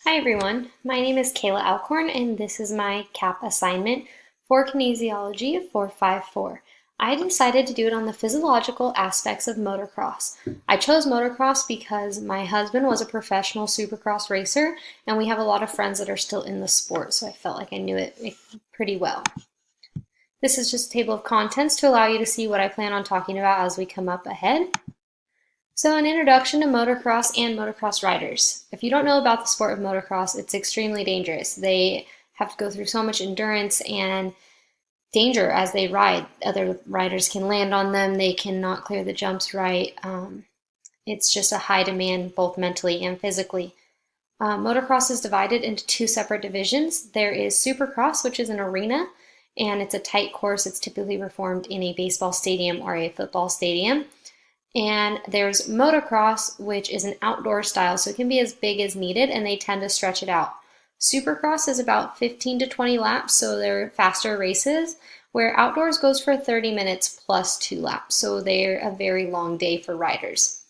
Hi everyone, my name is Kayla Alcorn and this is my CAP assignment for kinesiology for 5-4. I decided to do it on the physiological aspects of motocross. I chose motocross because my husband was a professional supercross racer and we have a lot of friends that are still in the sport, so I felt like I knew it pretty well. This is just a table of contents to allow you to see what I plan on talking about as we come up ahead. So, an introduction to motocross and motocross riders. If you don't know about the sport of motocross, it's extremely dangerous. They have to go through so much endurance and danger as they ride. Other riders can land on them, they cannot clear the jumps right. It's just a high demand both mentally and physically. Motocross is divided into two separate divisions. There is Supercross, which is an arena, and it's a tight course. It's typically performed in a baseball stadium or a football stadium. And there's motocross, which is an outdoor style, so it can be as big as needed, and they tend to stretch it out. Supercross is about 15 to 20 laps, so they're faster races, where outdoors goes for 30 minutes plus 2 laps, so they're a very long day for riders.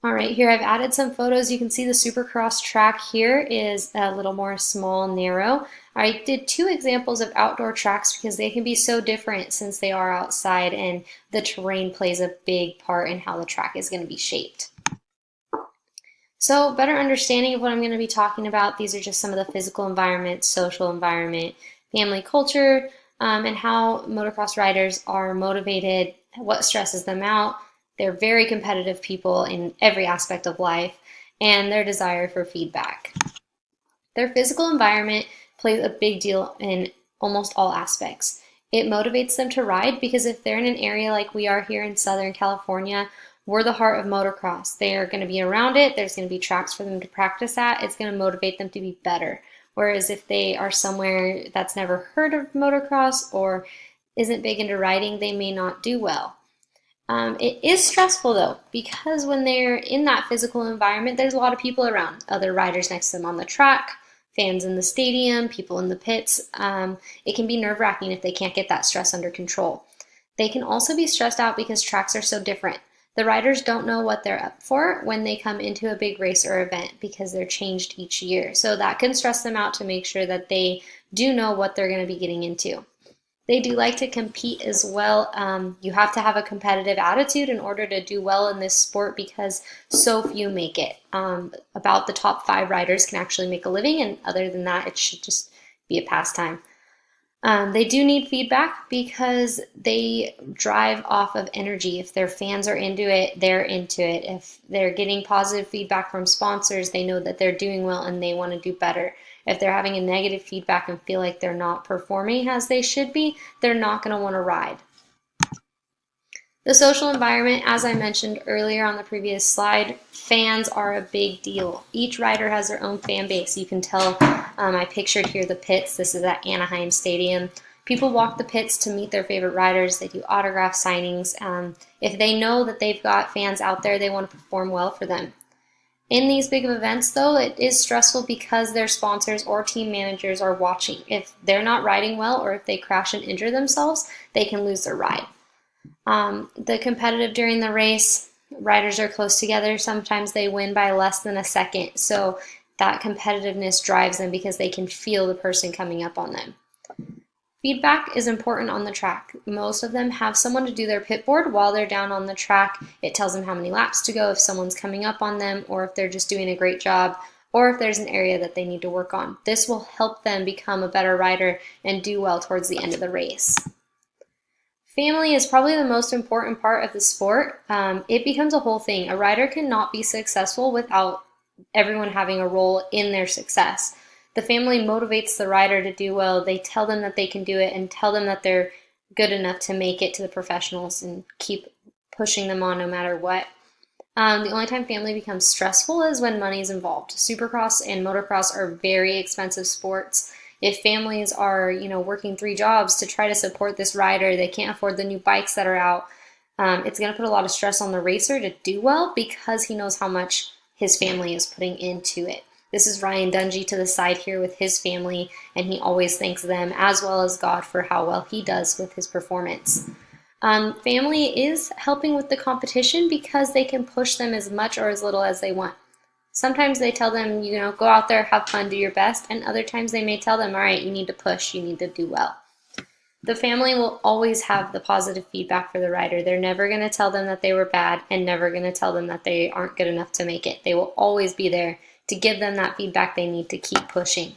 All right, here I've added some photos. You can see the Supercross track here is a little more small, narrow. I did two examples of outdoor tracks because they can be so different since they are outside and the terrain plays a big part in how the track is going to be shaped. So, better understanding of what I'm going to be talking about, these are just some of the physical environment, social environment, family culture, and how motocross riders are motivated, what stresses them out. They're very competitive people in every aspect of life, and their desire for feedback. Their physical environment plays a big deal in almost all aspects. It motivates them to ride because if they're in an area like we are here in Southern California, we're the heart of motocross. They're going to be around it. There's going to be tracks for them to practice at. It's going to motivate them to be better. Whereas if they are somewhere that's never heard of motocross or isn't big into riding, they may not do well. It is stressful though, because when they're in that physical environment, there's a lot of people around, other riders next to them on the track, fans in the stadium, people in the pits. It can be nerve-wracking if they can't get that stress under control. They can also be stressed out because tracks are so different. The riders don't know what they're up for when they come into a big race or event because they're changed each year. So that can stress them out to make sure that they do know what they're going to be getting into. They do like to compete as well. You have to have a competitive attitude in order to do well in this sport because so few make it. About the top 5 riders can actually make a living, and other than that, it should just be a pastime. They do need feedback because they drive off of energy. If their fans are into it, they're into it. If they're getting positive feedback from sponsors, they know that they're doing well and they want to do better. If they're having a negative feedback and feel like they're not performing as they should be, they're not going to want to ride. The social environment, as I mentioned earlier on the previous slide, fans are a big deal. Each rider has their own fan base. You can tell I pictured here the pits. This is at Anaheim Stadium. People walk the pits to meet their favorite riders. They do autograph signings. If they know that they've got fans out there, they want to perform well for them. In these big events, though, it is stressful because their sponsors or team managers are watching. If they're not riding well or if they crash and injure themselves, they can lose their ride. The competitive during the race, riders are close together. Sometimes they win by less than a second. So that competitiveness drives them because they can feel the person coming up on them. Feedback is important on the track. Most of them have someone to do their pit board while they're down on the track. It tells them how many laps to go if someone's coming up on them or if they're just doing a great job or if there's an area that they need to work on. This will help them become a better rider and do well towards the end of the race. Family is probably the most important part of the sport. It becomes a whole thing. A rider cannot be successful without everyone having a role in their success. The family motivates the rider to do well. They tell them that they can do it and tell them that they're good enough to make it to the professionals and keep pushing them on no matter what. The only time family becomes stressful is when money is involved. Supercross and motocross are very expensive sports. If families are, working 3 jobs to try to support this rider, they can't afford the new bikes that are out. It's going to put a lot of stress on the racer to do well because he knows how much his family is putting into it. This is Ryan Dungey to the side here with his family, and he always thanks them as well as God for how well he does with his performance. Family is helping with the competition because they can push them as much or as little as they want. Sometimes they tell them, go out there, have fun, do your best, and other times they may tell them, all right, you need to push, you need to do well. The family will always have the positive feedback for the rider. They're never going to tell them that they were bad and never going to tell them that they aren't good enough to make it. They will always be there to give them that feedback they need to keep pushing.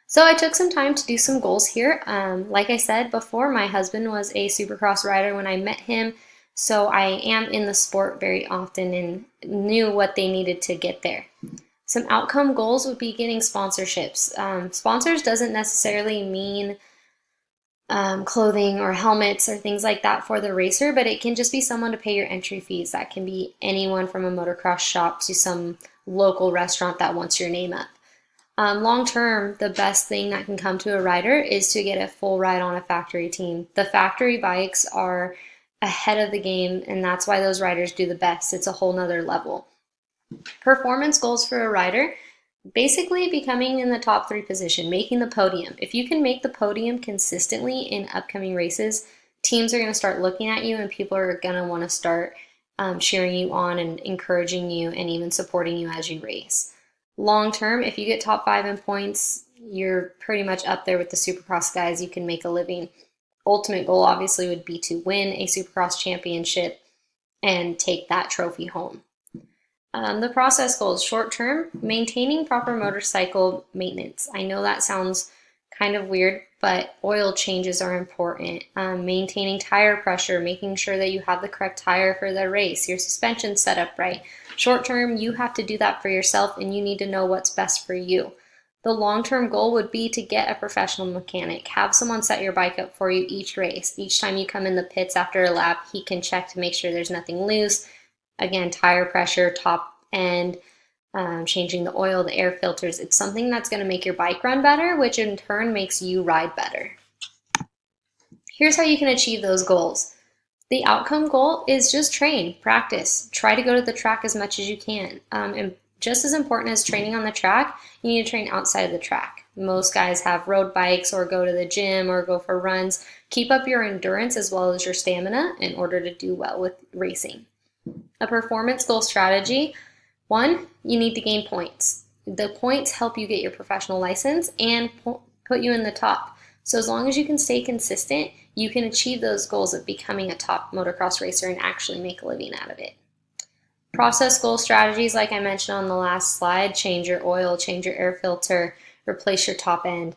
So I took some time to do some goals here. Like I said before, my husband was a Supercross rider when I met him, so I am in the sport very often and knew what they needed to get there. Some outcome goals would be getting sponsorships. Sponsors doesn't necessarily mean clothing or helmets or things like that for the racer, but it can just be someone to pay your entry fees. That can be anyone from a motocross shop to some local restaurant that wants your name up. Long term, the best thing that can come to a rider is to get a full ride on a factory team. The factory bikes are ahead of the game, and that's why those riders do the best. It's a whole nother level. Performance goals for a rider: basically becoming in the top 3 position, making the podium. If you can make the podium consistently in upcoming races, teams are going to start looking at you and people are going to want to start cheering you on and encouraging you and even supporting you as you race. Long term, if you get top 5 in points, you're pretty much up there with the Supercross guys. You can make a living. Ultimate goal obviously would be to win a Supercross championship and take that trophy home. The process goals: short term, maintaining proper motorcycle maintenance. I know that sounds kind of weird, but oil changes are important. Maintaining tire pressure, making sure that you have the correct tire for the race, your suspension set up right. Short term, you have to do that for yourself and you need to know what's best for you. The long-term goal would be to get a professional mechanic. Have someone set your bike up for you each race. Each time you come in the pits after a lap, he can check to make sure there's nothing loose. Again, tire pressure, top end, changing the oil, the air filters. It's something that's going to make your bike run better, which in turn makes you ride better. Here's how you can achieve those goals. The outcome goal is just train, practice, try to go to the track as much as you can. And just as important as training on the track, you need to train outside of the track. Most guys have road bikes or go to the gym or go for runs. Keep up your endurance as well as your stamina in order to do well with racing. A performance goal strategy: 1, you need to gain points. The points help you get your professional license and put you in the top. So as long as you can stay consistent, you can achieve those goals of becoming a top motocross racer and actually make a living out of it. Process goal strategies, like I mentioned on the last slide: change your oil, change your air filter, replace your top end.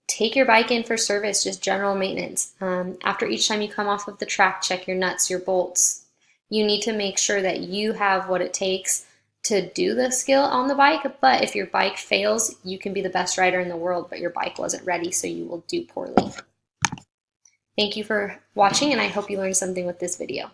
Take your bike in for service, just general maintenance. After each time you come off of the track, check your nuts, your bolts. You need to make sure that you have what it takes to do the skill on the bike, but if your bike fails, you can be the best rider in the world, but your bike wasn't ready, so you will do poorly. Thank you for watching, and I hope you learned something with this video.